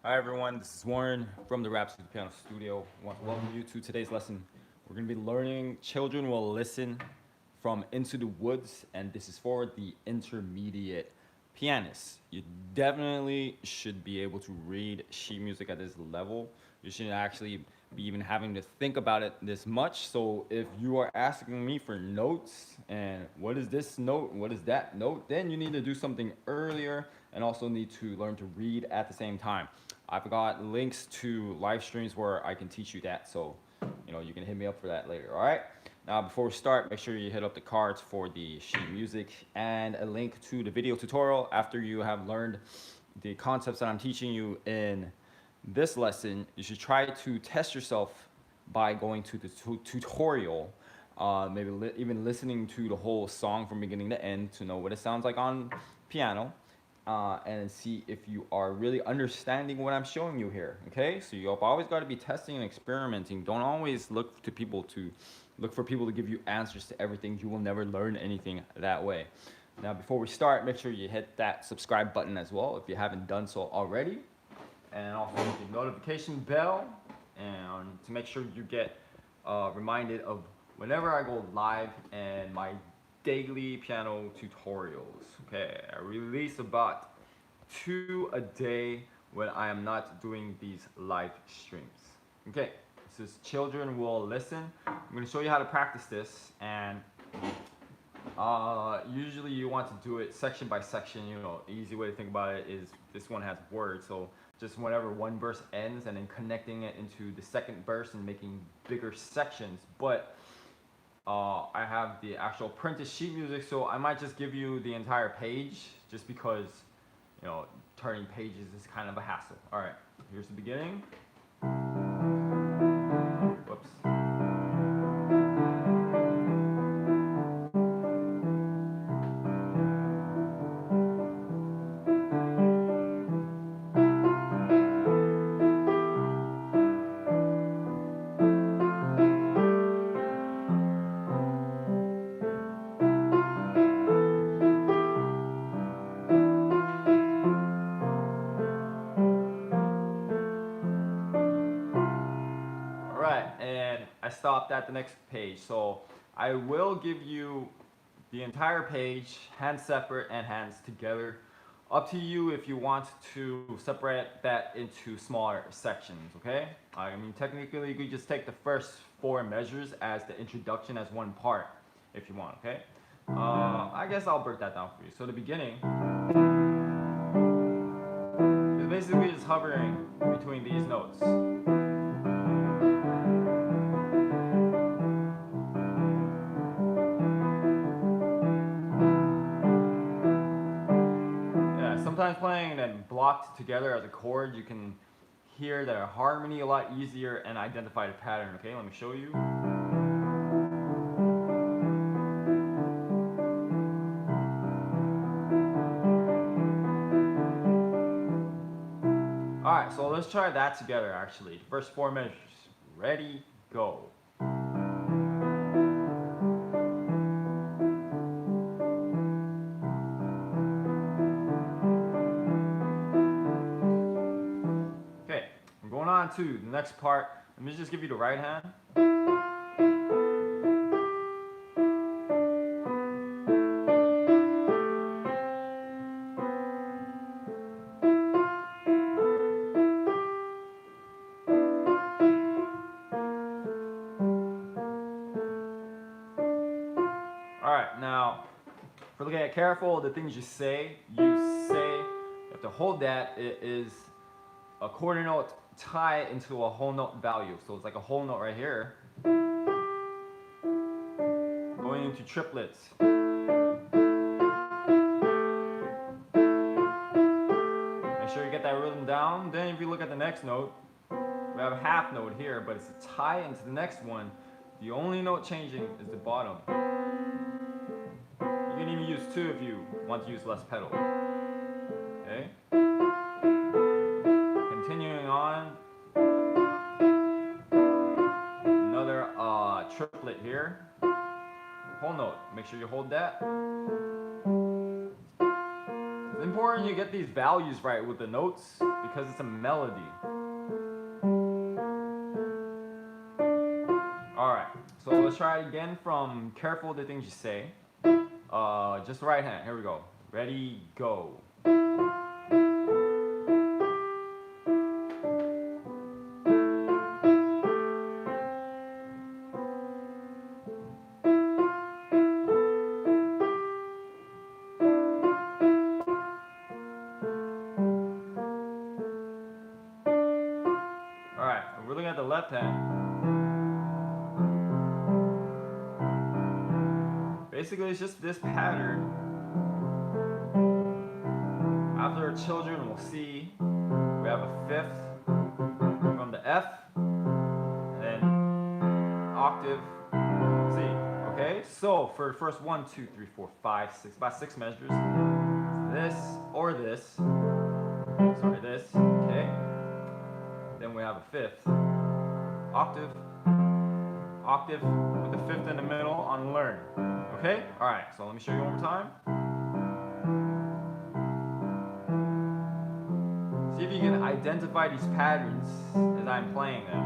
Hi everyone, this is Warren from the Rhapsody Piano Studio. I want to welcome you to today's lesson. We're going to be learning Children Will Listen from Into the Woods, and this is for the intermediate pianist. You definitely should be able to read sheet music at this level. You shouldn't actually be even having to think about it this much. So if you are asking me for notes and what is this note, what is that note, then you need to do something earlier and also need to learn to read at the same time. I've got links to live streams where I can teach you that, so you can hit me up for that later. All right. Now, before we start, make sure you hit up the cards for the sheet music and a link to the video tutorial after you have learned the concepts that I'm teaching you in this lesson. You should try to test yourself by going to the tutorial, maybe even listening to the whole song from beginning to end to know what it sounds like on piano. And see if you are really understanding what I'm showing you here. Okay, so you've always got to be testing and experimenting. Don't always look for people to give you answers to everything. You will never learn anything that way. Now, before we start, make sure you hit that subscribe button as well if you haven't done so already, and also hit the notification bell, and to make sure you get reminded of whenever I go live and my daily piano tutorials. Okay, I release about 2 a day when I am not doing these live streams. Okay, this is Children Will Listen. I'm going to show you how to practice this, and usually you want to do it section by section. Easy way to think about it is this one has words, so just whenever one verse ends and then connecting it into the second verse and making bigger sections. But I have the actual printed sheet music, so I might just give you the entire page just because, turning pages is kind of a hassle. All right, here's the beginning. Whoops. And I stopped at the next page. So I will give you the entire page, hands separate and hands together. Up to you if you want to separate that into smaller sections, okay? I mean, technically, you could just take the first 4 measures as the introduction as one part if you want, okay? I guess I'll break that down for you. So the beginning is basically just hovering between these notes. Sometimes playing them blocked together as a chord, you can hear the harmony a lot easier and identify the pattern. Okay, let me show you. Alright, so let's try that together actually. First 4 measures. Ready, go. On to the next part. Let me just give you the right hand. Alright, now for looking at careful, the things you say, you have to hold that. It is a quarter note tie into a whole note value. So it's like a whole note right here going into triplets. Make sure you get that rhythm down. Then if you look at the next note, we have a half note here, but it's a tie into the next one. The only note changing is the bottom. You can even use 2 if you want to use less pedal. Okay? Continuing on, another triplet here, whole note. Make sure you hold that. It's important you get these values right with the notes because it's a melody. Alright, so let's try it again from careful the things you say. Just the right hand. Here we go. Ready, go. Alright, we're looking at the left hand. Basically, it's just this pattern. After children will see, we have a fifth from the F, and then octave C. Okay, so for the first 1, 2, 3, 4, 5, 6, about 6 measures, this or this, sorry, this, okay. Then we have a fifth, octave, octave with the fifth in the middle on learn. Okay? Alright, so let me show you one more time. See if you can identify these patterns as I'm playing them.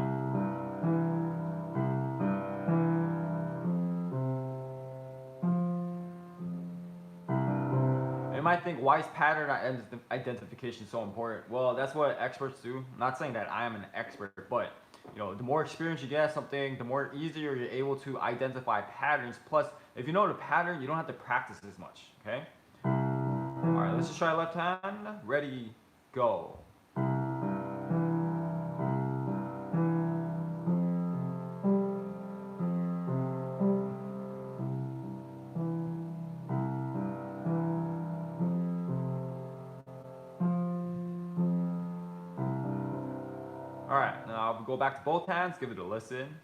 You might think, why is pattern identification so important? Well, that's what experts do. I'm not saying that I am an expert, but you know, the more experience you get at something, the more easier you're able to identify patterns. Plus, if you know the pattern, you don't have to practice as much, okay? All right, let's just try left hand. Ready, go. All right, now we'll go back to both hands, give it a listen.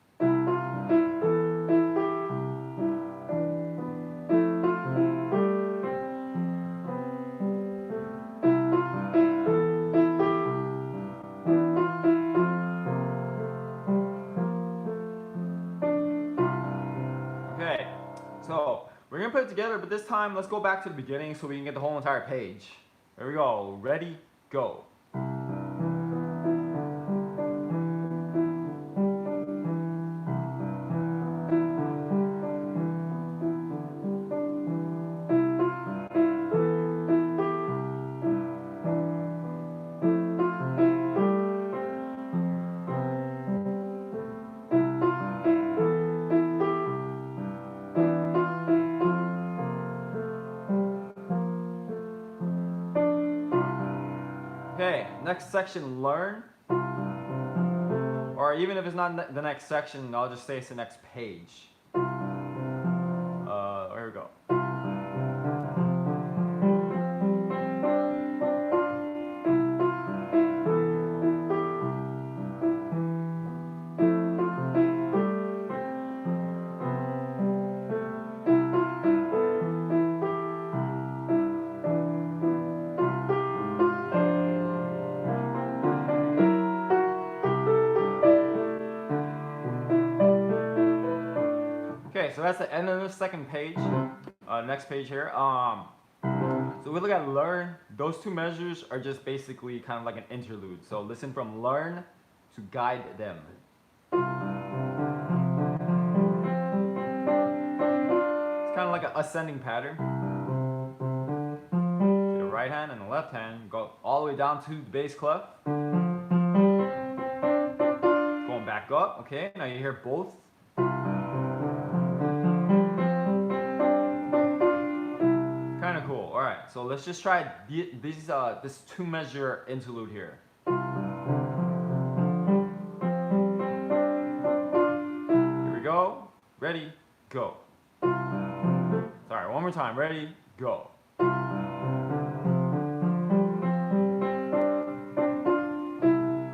Okay, so we're gonna put it together, but this time let's go back to the beginning so we can get the whole entire page. Here we go, ready, go. Okay, next section, learn. Or even if it's not the next section, I'll just say it's the next page. Here we go. Okay, so that's the end of the second page. Next page here. So we look at learn. Those two measures are just basically kind of like an interlude. So listen from learn to guide them. It's kind of like an ascending pattern. To the right hand and the left hand, go all the way down to the bass clef. Going back up. Okay, now you hear both. Kind of cool. All right, so let's just try this 2 measure interlude here. Here we go. Ready, go. Sorry, one more time. Ready, go. All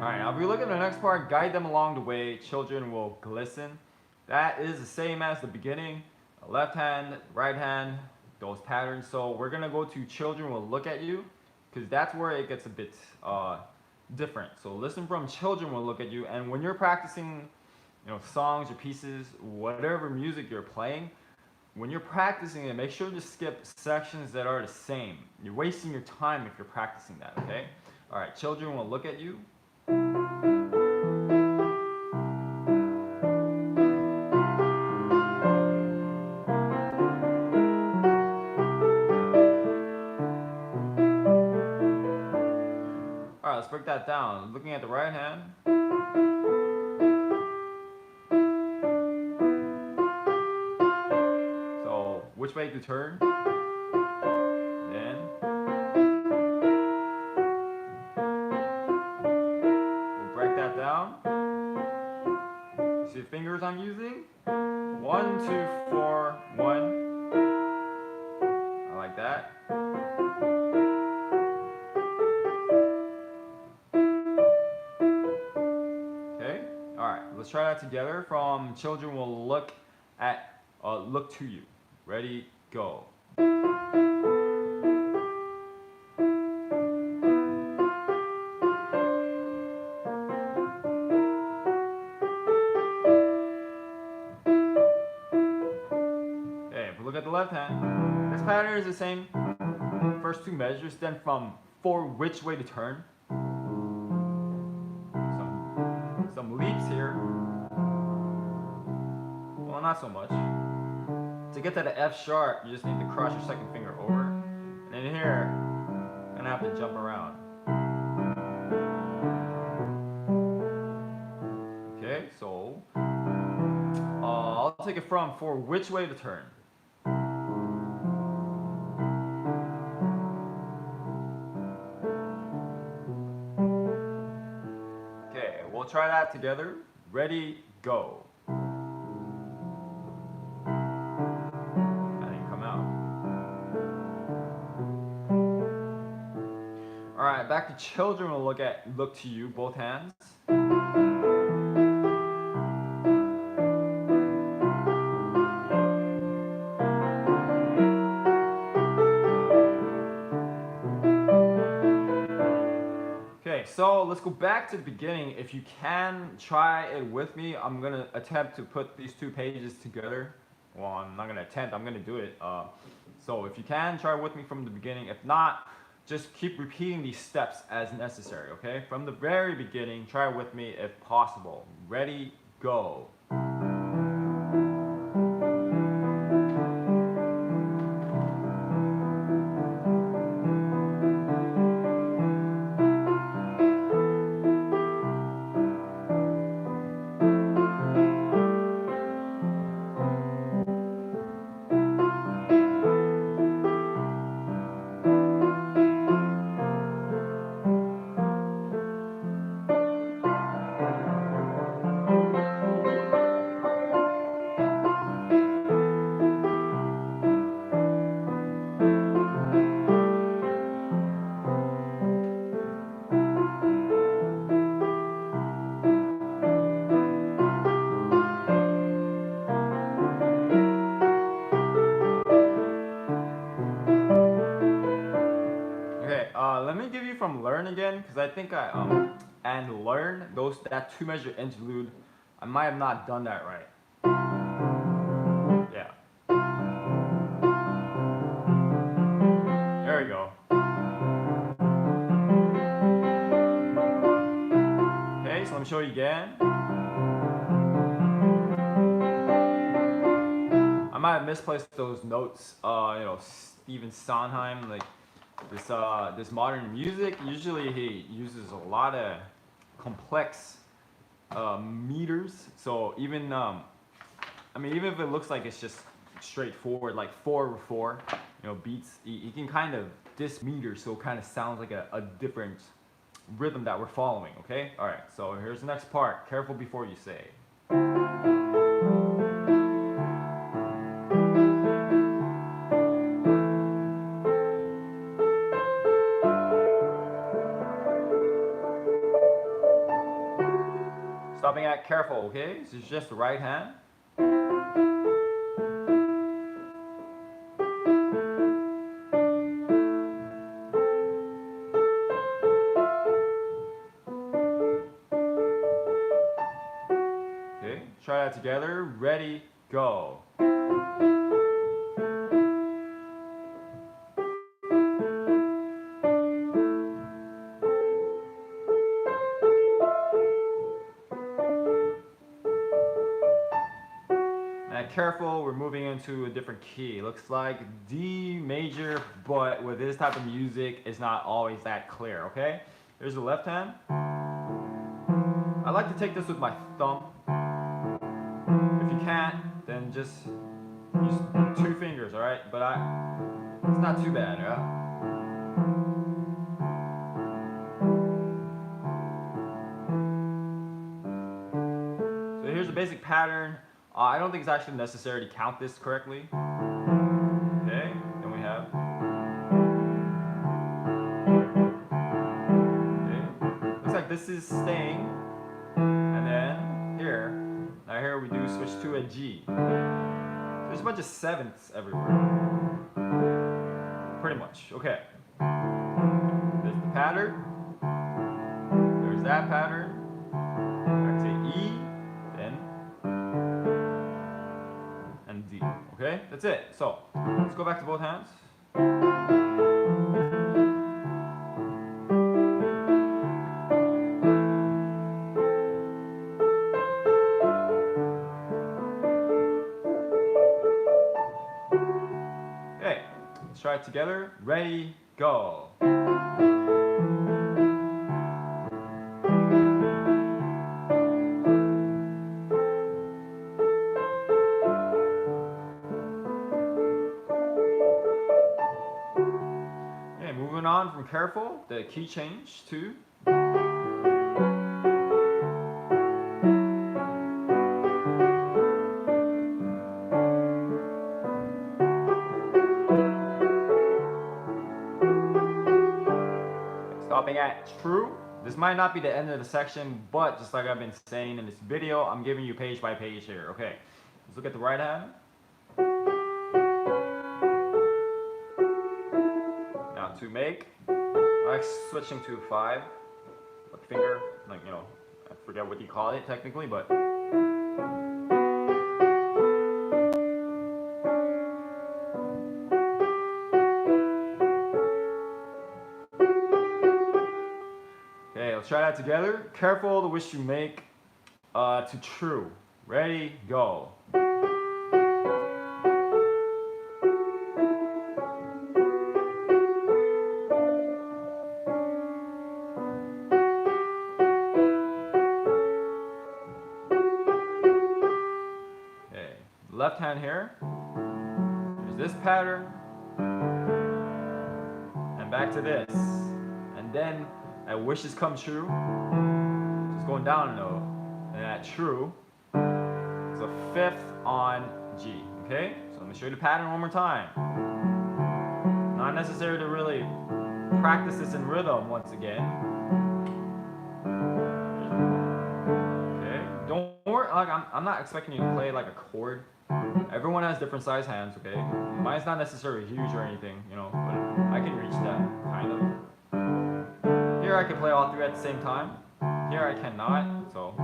right, now if we look at the next part, guide them along the way. Children will glisten. That is the same as the beginning. Left hand, right hand. Those patterns. So we're gonna go to children will look at you, because that's where it gets a bit different. So listen from children will look at you, and when you're practicing, you know, songs or pieces, whatever music you're playing, when you're practicing it, make sure to skip sections that are the same. You're wasting your time if you're practicing that. Okay. All right, children will look at you. All right, let's break that down. Looking at the right hand. So, which way to turn? Then we'll break that down. See the fingers I'm using? 1, 2, 4, 1. I like that. Okay. All right. Let's try that together. From children will look to you. Ready? Go. Okay. If we look at the left hand, this pattern is the same. First two measures. Then from for which way to turn. Some leaps here. Well, not so much. To get to the F sharp, you just need to cross your second finger over. And then here, you're gonna have to jump around. Okay, so I'll take it from for which way to turn. Okay, we'll try that together. Ready, go. Alright, back to children will look to you, both hands. Okay, so let's go back to the beginning. If you can try it with me, I'm gonna attempt to put these two pages together. Well, I'm not gonna attempt, I'm gonna do it. So if you can, try with me from the beginning. If not, just keep repeating these steps as necessary, okay? From the very beginning, try it with me if possible. Ready, go. Let me give you from learn again, because I think and learn, that two measure interlude, I might have not done that right. Yeah. There we go. Okay, so let me show you again. I might have misplaced those notes. Stephen Sondheim, like this modern music, usually he uses a lot of complex meters. So even even if it looks like it's just straightforward, like 4/4, beats, he can kind of meter, so it kind of sounds like a different rhythm that we're following. Okay, all right. So here's the next part. Careful before you say. Stopping at careful, okay? This is just the right hand. Okay, try that together. Ready, go. careful, we're moving into a different key. Looks like D major, but with this type of music, it's not always that clear, okay? Here's the left hand. I like to take this with my thumb. If you can't, then just use 2 fingers, alright? But it's not too bad, yeah? So here's the basic pattern. I don't think it's actually necessary to count this correctly. Okay, then we have. Okay, looks like this is staying, and then here. Now here we do switch to a G. There's a bunch of 7ths everywhere. Pretty much. Okay. There's the pattern. There's that pattern. Back to E, then and D. Okay, that's it. So let's go back to both hands. Okay, let's try it together. Ready, go. Moving on from careful, the key change to stopping at true. This might not be the end of the section, but just like I've been saying in this video, I'm giving you page by page here. Okay, let's look at the right hand. To make, I like switching to 5, like finger, like, you know, I forget what you call it technically, but okay, let's try that together. Careful the wish you make to true. Ready, go. Left hand here, there's this pattern, and back to this, and then at wishes come true, just going down a note, and at true, it's a 5th on G, okay? So let me show you the pattern one more time. Not necessary to really practice this in rhythm once again. Okay, don't worry, like I'm not expecting you to play like a chord. Everyone has different size hands, okay? Mine's not necessarily huge or anything, you know, but I can reach that, kind of. Here I can play all 3 at the same time. Here I cannot, so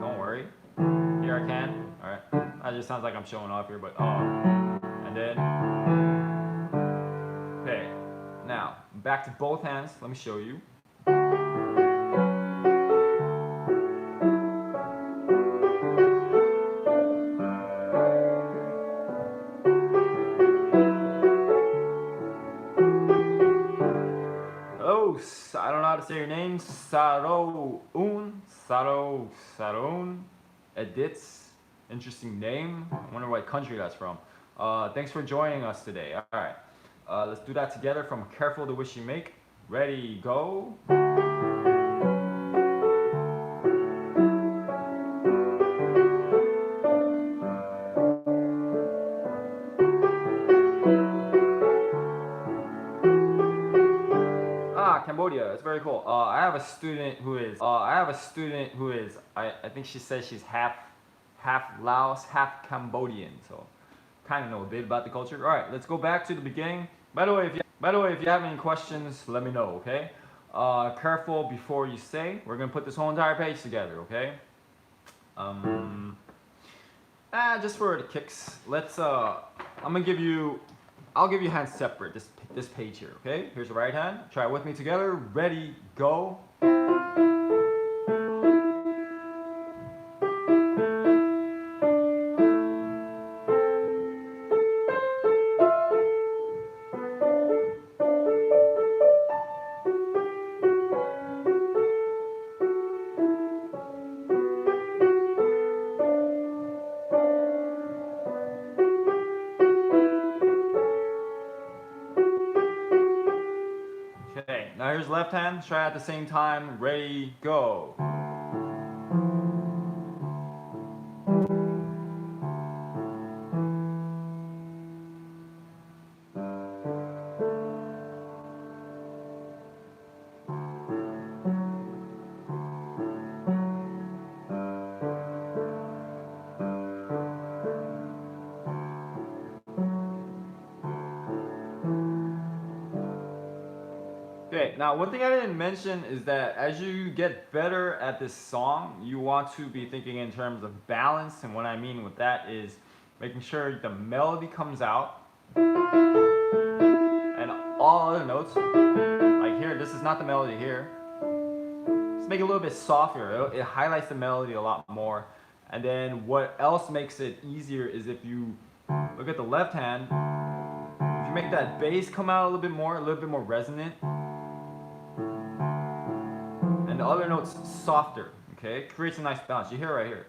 don't worry. Here I can, alright? That just sounds like I'm showing off here, but, and then, okay. Now, back to both hands, let me show you. I don't know how to say your name. Saroun Edits. Interesting name. I wonder what country that's from. Thanks for joining us today. Alright. Let's do that together from Careful the Wish You Make. Ready, go. Cambodia, it's very cool. I have a student who is, I think she says she's half Laos, half Cambodian, so kind of know a bit about the culture. All right, let's go back to the beginning. By the way, if you have any questions, let me know, okay? Careful before you say. We're gonna put this whole entire page together, okay? Just for the kicks, let's, I'll give you hands separate, this page here, okay? Here's the right hand. Try it with me together. Ready, go. left hand. Try at the same time. Ready, go. Okay, now one thing I didn't mention is that as you get better at this song, you want to be thinking in terms of balance, and what I mean with that is making sure the melody comes out and all other notes, like here, this is not the melody here. Just make it a little bit softer. It highlights the melody a lot more. And then what else makes it easier is if you look at the left hand, if you make that bass come out a little bit more resonant, and the other notes softer, okay? It creates a nice balance. You hear it right here.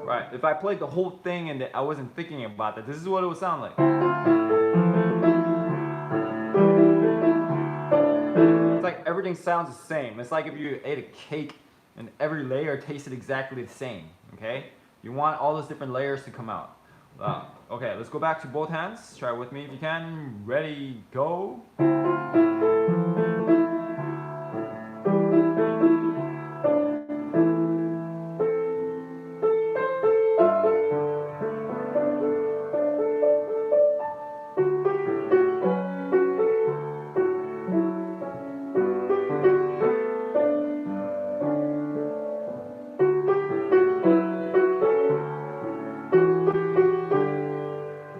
Right, if I played the whole thing and I wasn't thinking about that, this is what it would sound like. It's like everything sounds the same. It's like if you ate a cake and every layer tasted exactly the same, okay? You want all those different layers to come out. Okay, let's go back to both hands. Try it with me if you can. Ready, go.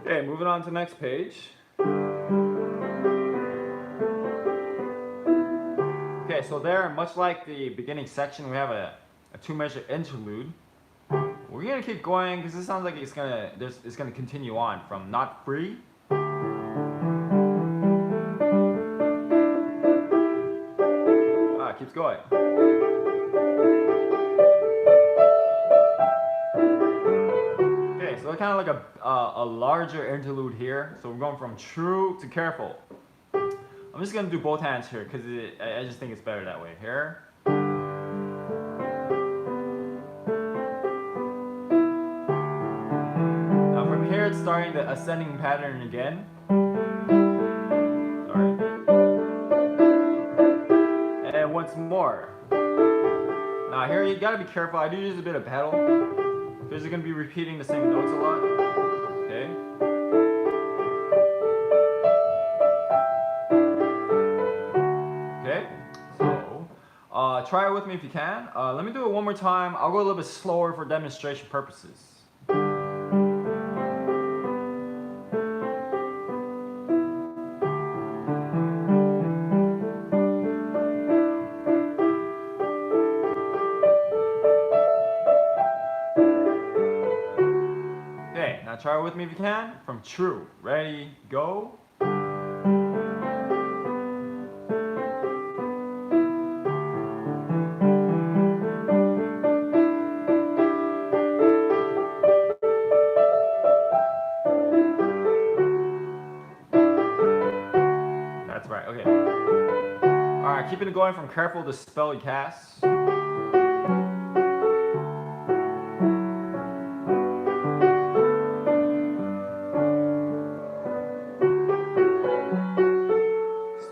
Okay, moving on to the next page. Okay, so there, much like the beginning section, we have a two-measure interlude. We're gonna keep going because it sounds like it's gonna continue on from not free. It keeps going. Okay, so kind of like a larger interlude here. So we're going from true to careful. I'm just gonna do both hands here because I just think it's better that way. Here. Now from here it's starting the ascending pattern again. Sorry. And once more. Now here you gotta be careful. I do use a bit of pedal because you're gonna be repeating the same notes a lot. Okay. Try it with me if you can. Let me do it one more time. I'll go a little bit slower for demonstration purposes. Okay, now try it with me if you can. From true. Ready, go. Right, okay. Alright, keeping it going from careful to spell you cast.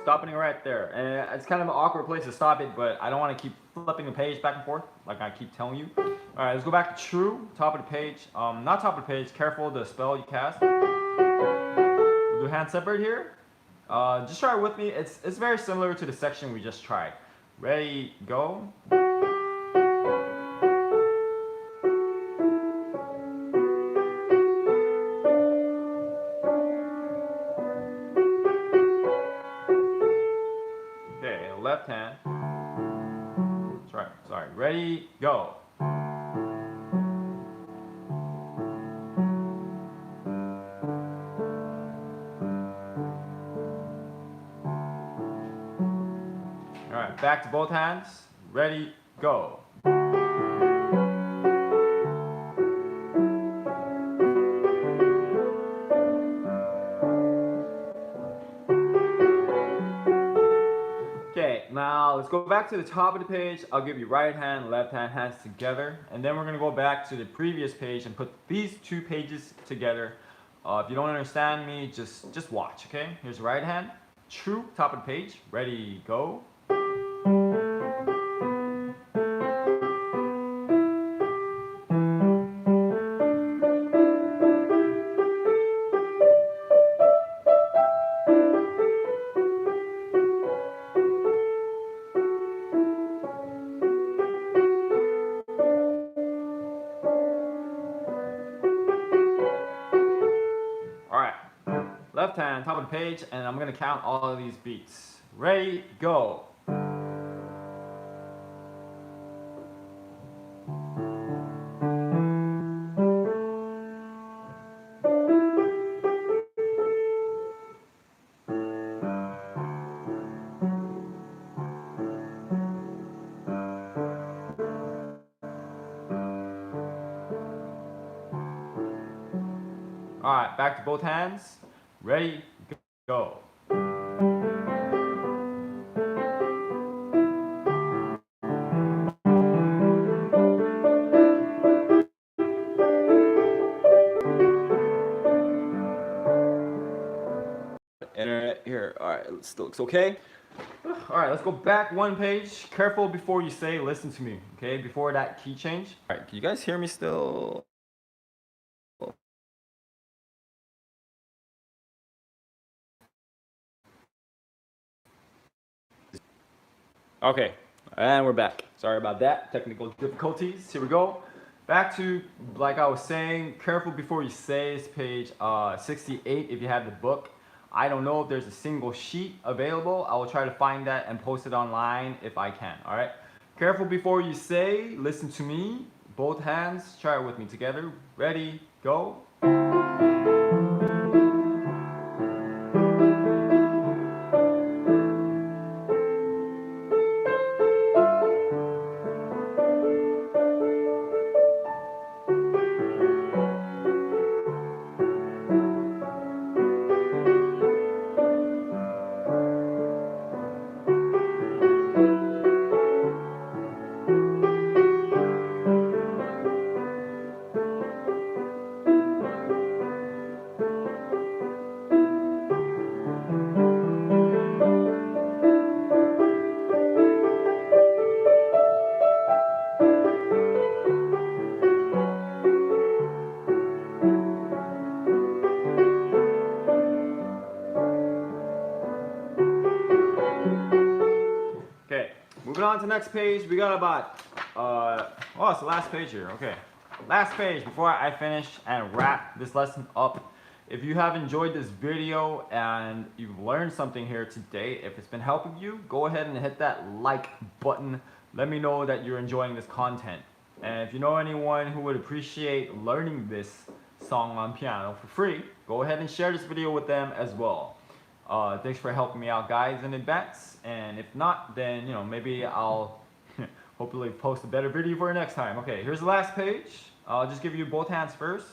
Stopping it right there. And it's kind of an awkward place to stop it, but I don't want to keep flipping the page back and forth like I keep telling you. Alright, let's go back to true, top of the page. Not top of the page, careful to spell you cast. We'll do hand separate here. Just try it with me. It's very similar to the section we just tried. Ready, go. Okay, left hand. Sorry. Ready, go. Alright, back to both hands. Ready, go. go back to the top of the page. I'll give you right hand, left hand, hands together. And then we're going to go back to the previous page and put these two pages together. If you don't understand me, just watch, okay? Here's the right hand. True, top of the page. Ready, go. Alright, left hand, top of the page, and I'm gonna count all of these beats. Ready, go. Alright, back to both hands. Ready, go. Internet here. Alright, it still looks okay. Alright, let's go back one page. Careful before you say, listen to me, okay? Before that key change. Alright, can you guys hear me still? Okay, and we're back. Sorry about that, technical difficulties. Here we go. Back to, like I was saying, careful before you say. It's page 68 if you have the book. I don't know if there's a single sheet available. I will try to find that and post it online if I can, all right? Careful before you say, listen to me. Both hands, try it with me together. Ready, go. Okay, moving on to the next page. We got about, oh, it's the last page here. Okay, last page before I finish and wrap this lesson up. If you have enjoyed this video and you've learned something here today, if it's been helping you, go ahead and hit that like button. Let me know that you're enjoying this content. And if you know anyone who would appreciate learning this song on piano for free, go ahead and share this video with them as well. Thanks for helping me out, guys, in advance. And if not, then, you know, maybe I'll hopefully post a better video for you next time. Okay, here's the last page. I'll just give you both hands first.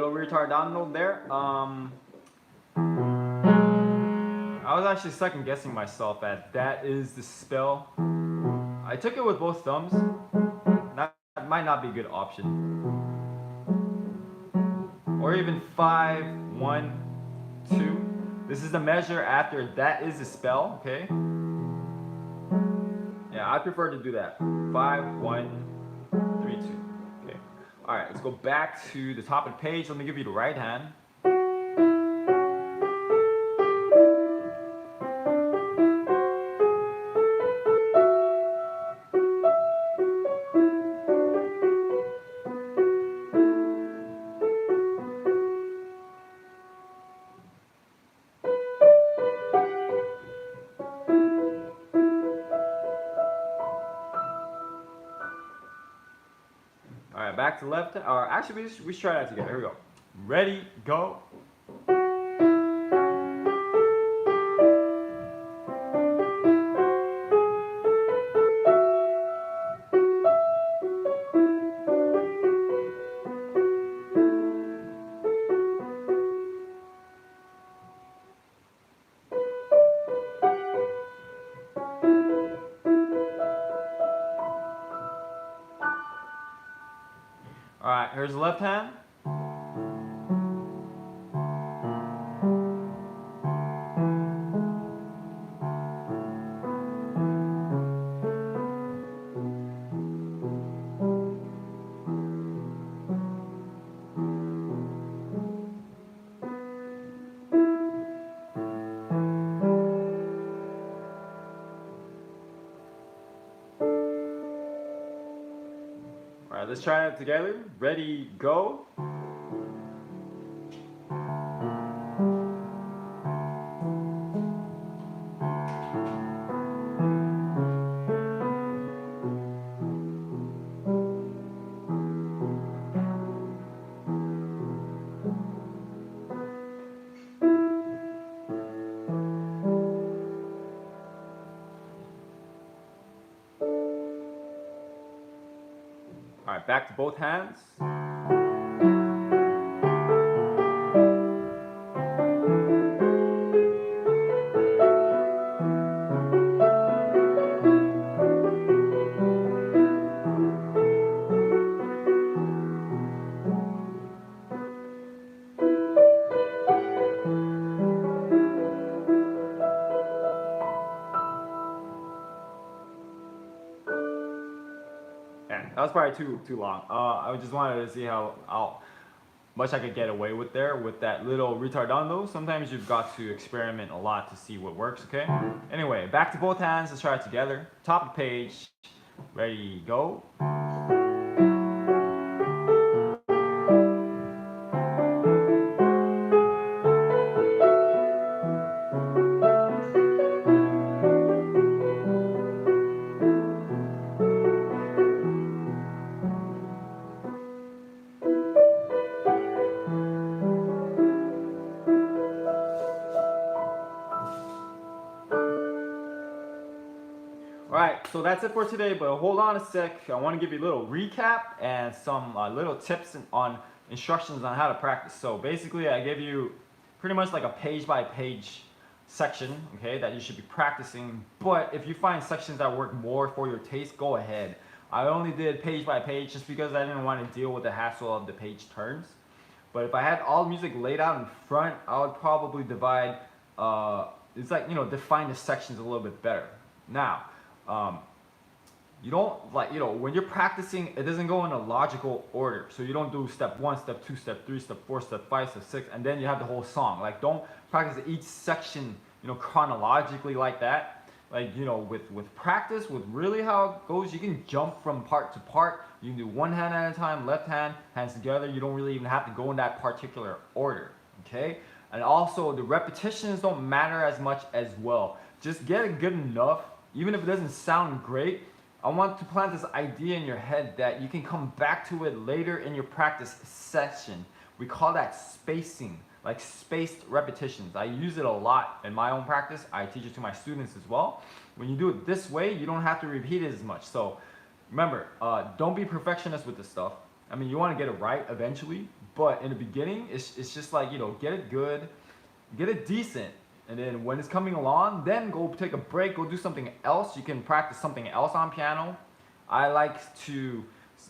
Retard download there. I was actually second guessing myself at that is the spell. I took it with both thumbs. That might not be a good option. Or even 5, 1, 2. This is the measure after that is the spell, okay? Yeah, I prefer to do that. 5, 1, 3, 2. Alright, let's go back to the top of the page. Let me give you the right hand. back to left, or actually we should try that together. Here we go. Ready, go. All right, here's the left hand. All right, let's try it together. Ready, go. All right, back to both hands. That was probably too long. I just wanted to see how much I could get away with there with that little retardando. Sometimes you've got to experiment a lot to see what works, okay? Anyway, back to both hands. Let's try it together. Top of the page. Ready, go. Alright, so that's it for today, but hold on a sec. I want to give you a little recap and some little tips on instructions on how to practice. So basically I give you pretty much like a page by page section, okay, that you should be practicing. But if you find sections that work more for your taste, go ahead. I only did page by page just because I didn't want to deal with the hassle of the page turns. But if I had all the music laid out in front, I would probably divide, it's like, you know, define the sections a little bit better. Now, you don't, like, you know, when you're practicing, it doesn't go in a logical order. So you don't do step 1, step 2, step 3, step 4, step 5, step 6, and then you have the whole song. Like, don't practice each section, you know, chronologically like that. Like, you know, with practice, with really how it goes, you can jump from part to part. You can do one hand at a time, left hand, hands together. You don't really even have to go in that particular order, okay? And also, the repetitions don't matter as much as well. Just get it good enough. Even if it doesn't sound great, I want to plant this idea in your head that you can come back to it later in your practice session. We call that spacing, like spaced repetitions. I use it a lot in my own practice. I teach it to my students as well. When you do it this way, you don't have to repeat it as much. So remember, don't be perfectionist with this stuff. I mean, you want to get it right eventually, but in the beginning, it's just like, you know, get it good, get it decent. And then when it's coming along, then go take a break, go do something else. You can practice something else on piano. I like to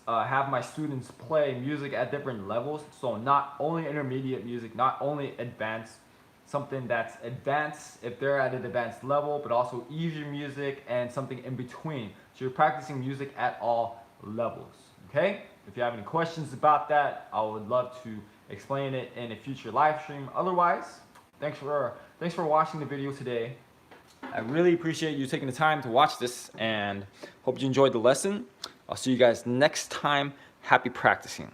have my students play music at different levels. So not only intermediate music, not only advanced, something that's advanced if they're at an advanced level, but also easier music and something in between. So you're practicing music at all levels, okay? If you have any questions about that, I would love to explain it in a future live stream. Otherwise, thanks for watching the video today. I really appreciate you taking the time to watch this and hope you enjoyed the lesson. I'll see you guys next time. Happy practicing.